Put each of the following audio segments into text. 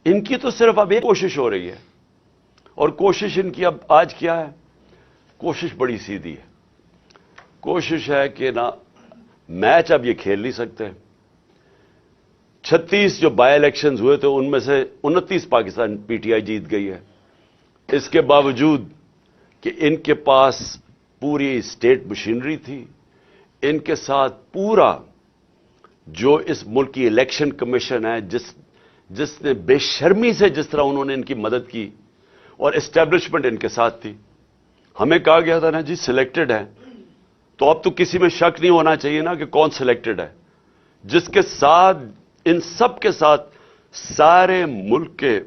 इनकी तो सिर्फ अब एक कोशिश हो रही है, और कोशिश इनकी अब आज क्या है? कोशिश बड़ी सीधी है। कोशिश है कि ना मैच अब ये खेल नहीं सकते। 36 जो बाय इलेक्शंस हुए थे उनमें से 29 पाकिस्तान पीटीआई जीत गई है। इसके बावजूद कि इनके पास पूरी स्टेट मशीनरी थी, इनके साथ पूरा जो इस मुल्क की इलेक्शन कमीशन है, जिसने बेशर्मी से जिस तरह उन्होंने इनकी मदद की, और एस्टेब्लिशमेंट इनके साथ थी। हमें कहा गया था ना जी सिलेक्टेड है, तो अब तो किसी में शक नहीं होना चाहिए ना कि कौन सिलेक्टेड है। जिसके साथ इन सब के साथ सारे मुल्क के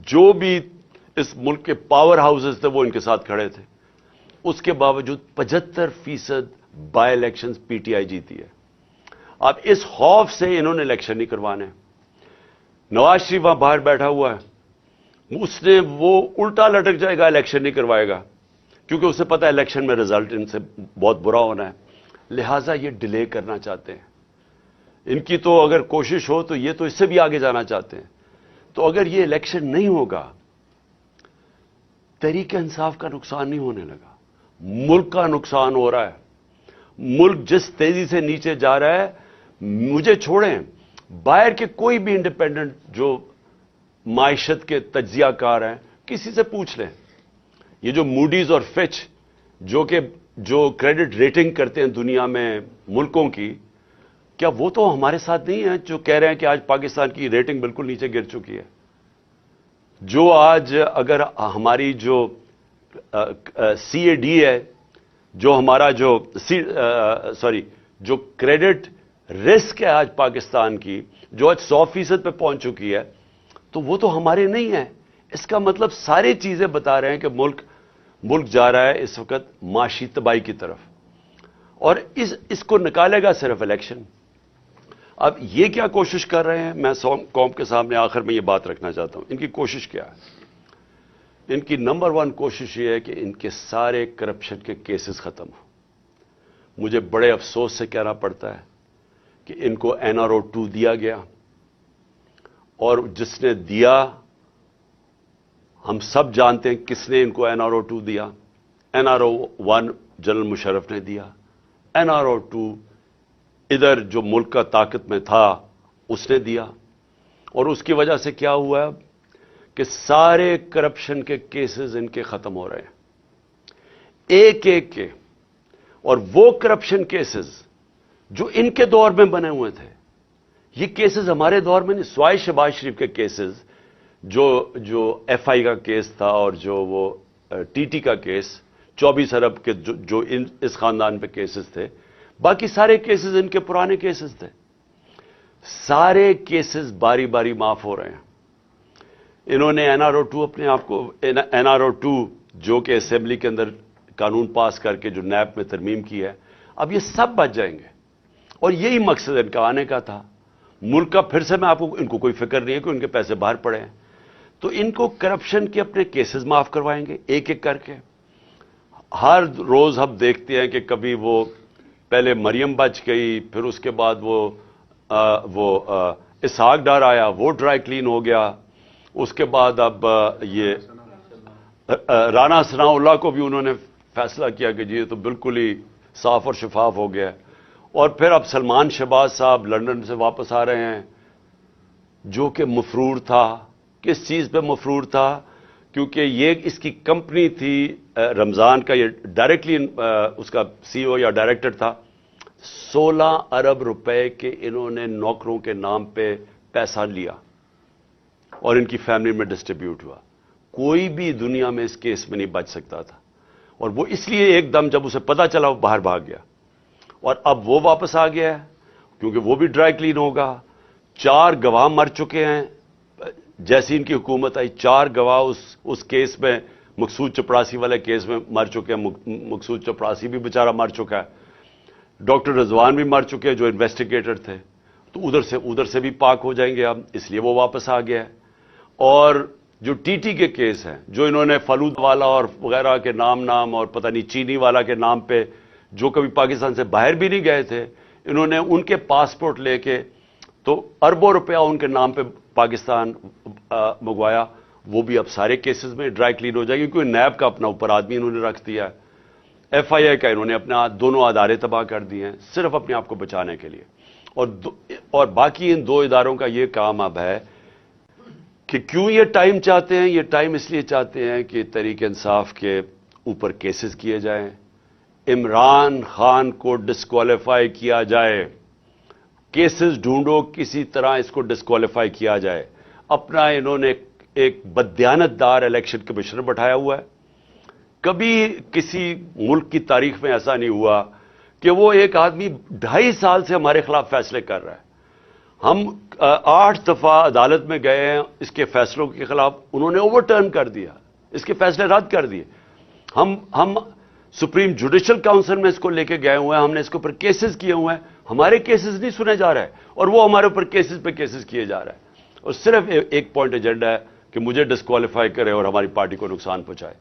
जो भी इस मुल्क के पावर हाउसेस थे वो इनके साथ खड़े थे। उसके बावजूद 75% बाय इलेक्शंस पीटीआई जीती है। अब इस खौफ से इन्होंने इलेक्शन नहीं करवाने। नवाज शरीफ वहां बाहर बैठा हुआ है, उसने वो उल्टा लटक जाएगा, इलेक्शन नहीं करवाएगा, क्योंकि उसे पता है इलेक्शन में रिजल्ट इनसे बहुत बुरा होना है। लिहाजा ये डिले करना चाहते हैं। इनकी तो अगर कोशिश हो तो ये तो इससे भी आगे जाना चाहते हैं। तो अगर ये इलेक्शन नहीं होगा, तहरीक इंसाफ का नुकसान नहीं होने लगा, मुल्क का नुकसान हो रहा है। मुल्क जिस तेजी से नीचे जा रहा है, मुझे छोड़ें, बाहर के कोई भी इंडिपेंडेंट जो माइशत के तज्जियाकार हैं, किसी से पूछ लें। ये जो मूडीज और फिच जो क्रेडिट रेटिंग करते हैं दुनिया में मुल्कों की, क्या वो तो हमारे साथ नहीं है जो कह रहे हैं कि आज पाकिस्तान की रेटिंग बिल्कुल नीचे गिर चुकी है? जो आज अगर हमारी जो CAD है, जो हमारा जो जो क्रेडिट रिस्क है आज पाकिस्तान की, जो आज 100% पे पहुंच चुकी है, तो वो तो हमारे नहीं है। इसका मतलब सारी चीजें बता रहे हैं कि मुल्क जा रहा है इस वक्त माशी तबाही की तरफ, और इसको निकालेगा सिर्फ इलेक्शन। अब ये क्या कोशिश कर रहे हैं, मैं कौम के सामने आखिर में ये बात रखना चाहता हूं। इनकी कोशिश क्या है? इनकी नंबर 1 कोशिश ये है कि इनके सारे करप्शन के केसेस खत्म हो। मुझे बड़े अफसोस से कहना पड़ता है कि इनको NRO 2 दिया गया, और जिसने दिया हम सब जानते हैं किसने इनको NRO 2 दिया। NRO 1 जनरल मुशर्रफ ने दिया, NRO 2 इधर जो मुल्क का ताकत में था उसने दिया। और उसकी वजह से क्या हुआ है कि सारे करप्शन के केसेस इनके खत्म हो रहे हैं, एक एक के। और वो करप्शन केसेस जो इनके दौर में बने हुए थे, ये केसेस हमारे दौर में नहीं। स्वाय शहबाज शरीफ के केसेस, जो FI का केस था, और जो वो TT का केस, 24 अरब के जो इस खानदान पे केसेस थे, बाकी सारे केसेस इनके पुराने केसेस थे। सारे केसेस बारी बारी माफ हो रहे हैं। इन्होंने NRO 2 अपने आप को, NRO 2 जो कि असेंबली के अंदर कानून पास करके जो नैब में तरमीम की है, अब ये सब बच जाएंगे। और यही मकसद इनका आने का था। मुल्क का फिर से इनको कोई फिक्र नहीं है कि उनके पैसे बाहर पड़े हैं, तो इनको करप्शन के अपने केसेस माफ करवाएंगे एक एक करके। हर रोज हम देखते हैं कि कभी वो पहले मरियम बच गई, फिर उसके बाद वो इसहाक डार आया, वो ड्राई क्लीन हो गया। उसके बाद अब ये राना सनाउल्लाह को भी उन्होंने फैसला किया कि जी ये तो बिल्कुल ही साफ और शफाफ हो गया। और फिर अब सलमान शहबाज साहब लंदन से वापस आ रहे हैं, जो कि मफरूर था। किस चीज पे मफरूर था? क्योंकि ये इसकी कंपनी थी रमजान का, ये डायरेक्टली उसका CEO या डायरेक्टर था। 16 अरब रुपए के इन्होंने नौकरों के नाम पे पैसा लिया और इनकी फैमिली में डिस्ट्रीब्यूट हुआ। कोई भी दुनिया में इस केस में नहीं बच सकता था, और वो इसलिए एकदम जब उसे पता चला वो बाहर भाग गया। और अब वो वापस आ गया है क्योंकि वो भी ड्राई क्लीन होगा। 4 गवाह मर चुके हैं जैसी इनकी हुकूमत आई। 4 गवाह उस केस में, मकसूद चपरासी वाले केस में मर चुके हैं। मकसूद चपरासी भी बेचारा मर चुका है, डॉक्टर रिजवान भी मर चुके हैं जो इन्वेस्टिगेटर थे। तो उधर से भी पाक हो जाएंगे अब, इसलिए वो वापस आ गया है। और जो TT के केस हैं, जो इन्होंने फलूद वाला और वगैरह के नाम और पता नहीं चीनी वाला के नाम पे, जो कभी पाकिस्तान से बाहर भी नहीं गए थे, इन्होंने उनके पासपोर्ट लेके तो अरबों रुपया उनके नाम पे पाकिस्तान منگوایا وہ بھی اب سارے کیسز میں ڈرائی کلین ہو جائے گی، کیونکہ نیب کا اپنا اوپر آدمی انہوں نے رکھ دیا ہے، ایف آئی اے کا انہوں نے اپنا دونوں ادارے تباہ کر دیے ہیں صرف اپنے آپ کو بچانے کے لیے. اور باقی ان دو اداروں کا یہ کام اب ہے کہ کیوں یہ ٹائم چاہتے ہیں؟ یہ ٹائم اس لیے چاہتے ہیں کہ تحریک انصاف کے اوپر کیسز کیے جائیں، عمران خان کو ڈسکوالیفائی کیا جائے، کیسز ڈھونڈو کسی طرح اس کو ڈسکوالیفائی کیا جائے. اپنا انہوں نے ایک بددیانت دار الیکشن کمشنر بٹھایا ہوا ہے. کبھی کسی ملک کی تاریخ میں ایسا نہیں ہوا کہ وہ ایک آدمی 2.5 سال سے ہمارے خلاف فیصلے کر رہا ہے. ہم 8 دفعہ عدالت میں گئے ہیں اس کے فیصلوں کے خلاف، انہوں نے اوور ٹرن کر دیا، اس کے فیصلے رد کر دیے. ہم سپریم جوڈیشل کاؤنسل میں اس کو لے کے گئے ہوئے ہیں، ہم نے اس کے اوپر کیسز کیے ہوئے ہیں، ہمارے کیسز نہیں سنے جا رہے اور وہ ہمارے اوپر کیسز پہ کیسز کیے جا رہے ہیں. اور صرف ایک پوائنٹ ایجنڈا ہے کہ مجھے ڈسکوالیفائی کرے اور ہماری پارٹی کو نقصان پہنچائے.